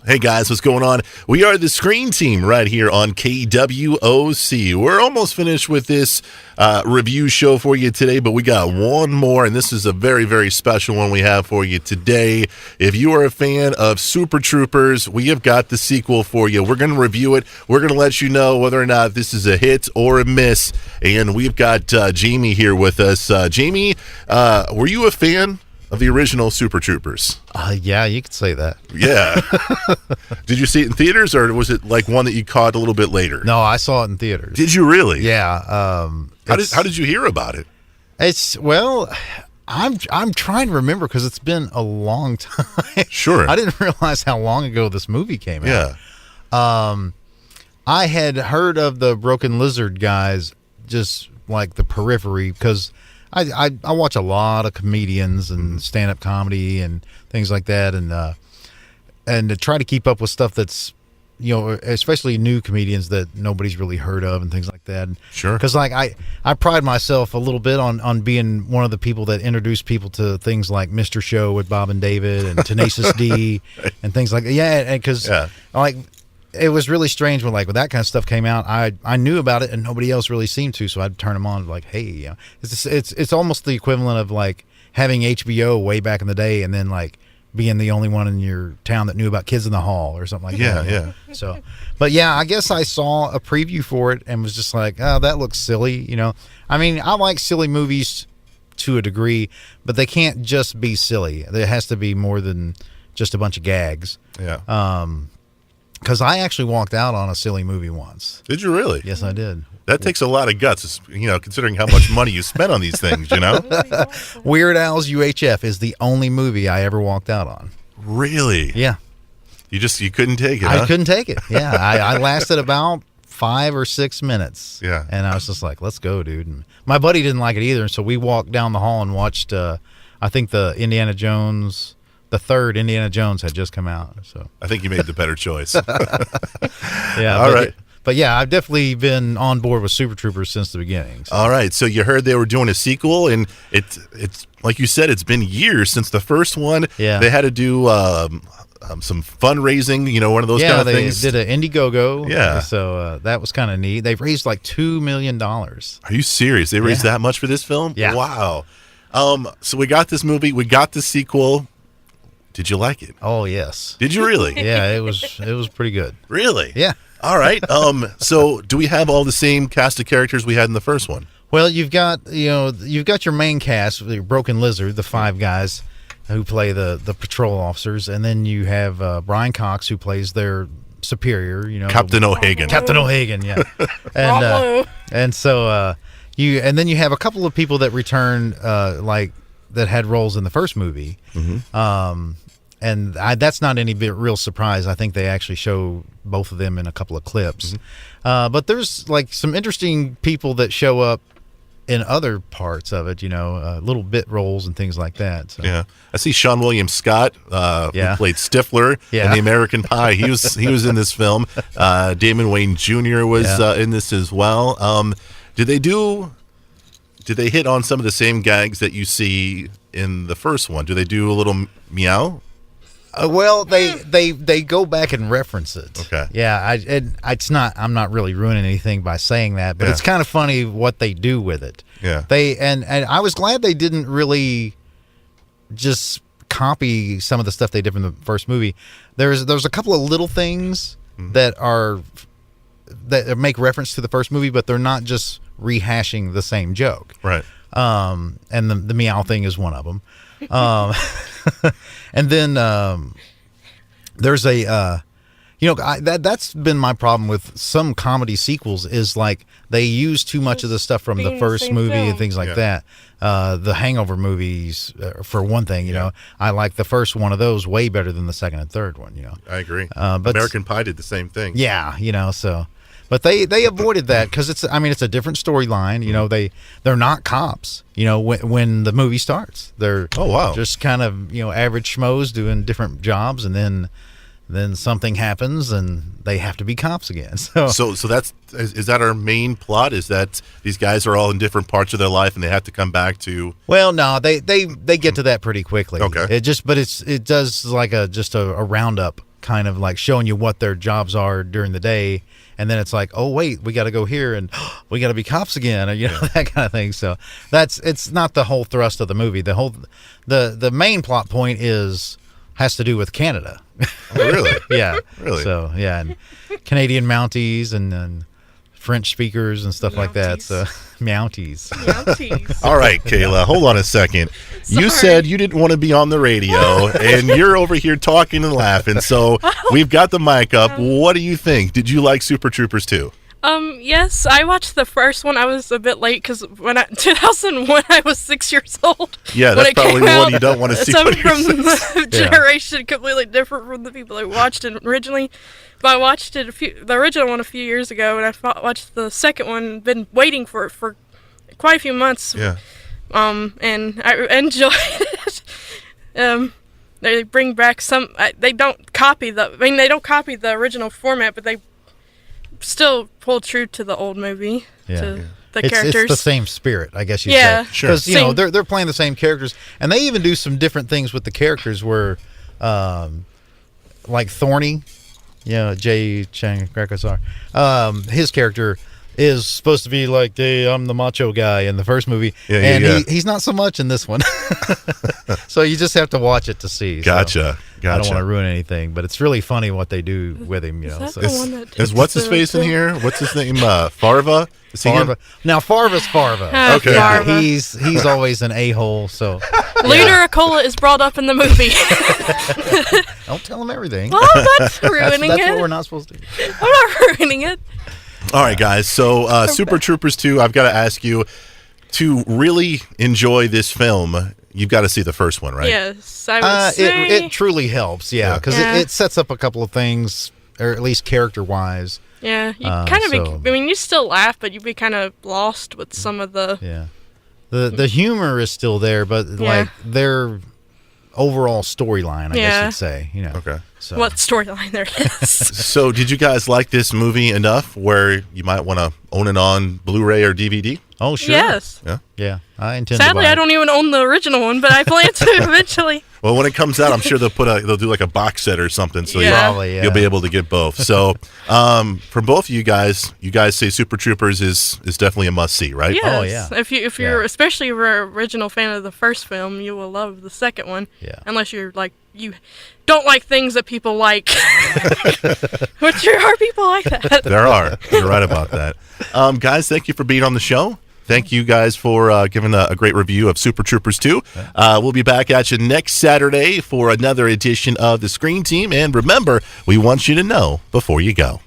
Hey guys, what's going on? We are the Screen Team right here on KWOC. We're almost finished with this review show for you today, but we got one more, and this is a very, very special one we have for you today. If you are a fan of Super Troopers, we have got the sequel for you. We're going to review it. We're going to let you know whether or not this is a hit or a miss, and we've got Jamie here with us. Jamie, were you a fan of the original Super Troopers? Yeah, you could say that. Yeah. Did you see it in theaters, or was it like one that you caught a little bit later? No, I saw it in theaters. Did you really? Yeah. How did you hear about it? I'm trying to remember because it's been a long time. Sure. I didn't realize how long ago this movie came out. Yeah. I had heard of the Broken Lizard guys, just like the periphery, because I watch a lot of comedians and stand-up comedy and things like that, and to try to keep up with stuff that's, especially new comedians that nobody's really heard of and things like that. Sure. Because I pride myself a little bit on being one of the people that introduce people to things like Mr. Show with Bob and David and Tenacious D and things like that. Yeah, because it was really strange when that kind of stuff came out. I knew about it and nobody else really seemed to, so I'd turn them on hey, it's almost the equivalent of having HBO way back in the day and then being the only one in your town that knew about Kids in the Hall or something like that. Yeah. So, but yeah, I guess I saw a preview for it and was just like, oh, that looks silly. I mean, I like silly movies to a degree, but they can't just be silly. There has to be more than just a bunch of gags. Yeah. Because I actually walked out on a silly movie once. Did you really? Yes, I did. That takes a lot of guts, considering how much money you spent on these things, Weird Al's UHF is the only movie I ever walked out on. Really? Yeah. You couldn't take it, I couldn't take it. Yeah. I lasted about 5 or 6 minutes. Yeah. And I was just like, let's go, dude. And my buddy didn't like it either, so we walked down the hall and watched, I think the third Indiana Jones had just come out. So I think you made the better choice. Yeah. All right. But yeah, I've definitely been on board with Super Troopers since the beginning. So. All right. So you heard they were doing a sequel, and it's like you said, it's been years since the first one. Yeah. They had to do some fundraising, one of those kind of things. Yeah, they did an Indiegogo. Yeah. So that was kind of neat. They've raised $2 million. Are you serious? They raised that much for this film? Yeah. Wow. So we got this movie. We got the sequel. Did you like it? Oh, yes. Did you really? Yeah, it was pretty good. Really? Yeah. All right. So do we have all the same cast of characters we had in the first one? Well, you've got your main cast, the Broken Lizard, the 5 guys who play the patrol officers, and then you have Brian Cox who plays their superior, Captain O'Hagan. Captain O'Hagan, yeah. And so then you have a couple of people that return that had roles in the first movie. Mm-hmm. And that's not any real surprise. I think they actually show both of them in a couple of clips. Mm-hmm. But there's some interesting people that show up in other parts of it, little bit roles and things like that. So. Yeah, I see Sean William Scott, who played Stifler in the American Pie. He was in this film. Damon Wayne Jr. was in this as well. Did they hit on some of the same gags that you see in the first one? Do they do a little meow? Well, they go back and reference it. Okay. Yeah, I'm not really ruining anything by saying that, but it's kind of funny what they do with it. Yeah. And I was glad they didn't really just copy some of the stuff they did from the first movie. There's a couple of little things that make reference to the first movie, but they're not just rehashing the same joke. Right. And the meow thing is one of them. And then there's that's been my problem with some comedy sequels is they use too much of the stuff from the first movie and things like that. The Hangover movies, for one thing, I like the first one of those way better than the second and third one. I agree. But American Pie did the same thing. Yeah, so. But they avoided that because it's a different storyline. They're not cops. When the movie starts, they're just kind of average schmoes doing different jobs, and then something happens and they have to be cops again. So is that our main plot? Is that these guys are all in different parts of their life and they have to come back to? Well, no, they get to that pretty quickly. Okay. It does just a roundup kind of like showing you what their jobs are during the day, and then it's like, oh wait, we got to go here and we got to be cops again, or that kind of thing. So it's not the whole thrust of the movie. The main plot point has to do with Canada. Oh, really? Yeah. Really? So yeah, and Canadian Mounties and French speakers and stuff like that. So Mounties. All right, Kayla, hold on a second. Sorry. You said you didn't want to be on the radio, and you're over here talking and laughing. So we've got the mic up. What do you think? Did you like Super Troopers 2? Yes, I watched the first one. I was a bit late because 2001, I was 6 years old. Yeah, that's probably the one you don't want to see. So when I'm you're from six. the generation completely different from the people who watched it originally. But I watched it the original one a few years ago, and I watched the second one. Been waiting for it for quite a few months. Yeah. And I enjoyed it. They bring back some. They don't copy they don't copy the original format, but they still pull true to the old movie. Yeah. To the characters. It's the same spirit, I guess you'd Yeah. say. Sure. Because they're playing the same characters, and they even do some different things with the characters. Where, like Thorny, Jay Chang Krakasar, his character is supposed to be like, I'm the macho guy in the first movie, he's not so much in this one. So you just have to watch it to see. Gotcha. I don't want to ruin anything, but it's really funny what they do with him. Is that So the one that Is what's his face in here? What's his name? Farva? Is he in? Farva. Now Farva's Farva. Okay. Farva. He's always an a-hole. So Luna Cola is brought up in the movie. don't tell him everything. Well, that's ruining That's it. what we're not supposed to do. I'm not ruining it. All right, guys. So Super Troopers 2, I've got to ask you, to really enjoy this film, you've got to see the first one, right? Yes, I would say. It truly helps, because it sets up a couple of things, or at least character-wise. Yeah, you kind of you still laugh, but you'd be kind of lost with some of the... Yeah. The humor is still there, but like their overall storyline, I guess you'd say. Okay. So. What storyline there is. So did you guys like this movie enough where you might want to own it on Blu-ray or DVD? Oh, sure. Yes. Yeah, I intend Sadly, to buy I don't even own the original one, but I plan to eventually. Well, when it comes out, I'm sure they'll do like a box set or something, so Probably, you'll be able to get both. So, for both of you guys say Super Troopers is definitely a must see, right? Yes. Oh, yeah. If you're especially if you're an original fan of the first film, you will love the second one. Yeah. Unless you're like you don't like things that people like, which there are people like that. There are. You're right about that. Guys, thank you for being on the show. Thank you guys for giving a great review of Super Troopers 2. We'll be back at you next Saturday for another edition of the Screen Team. And remember, we want you to know before you go.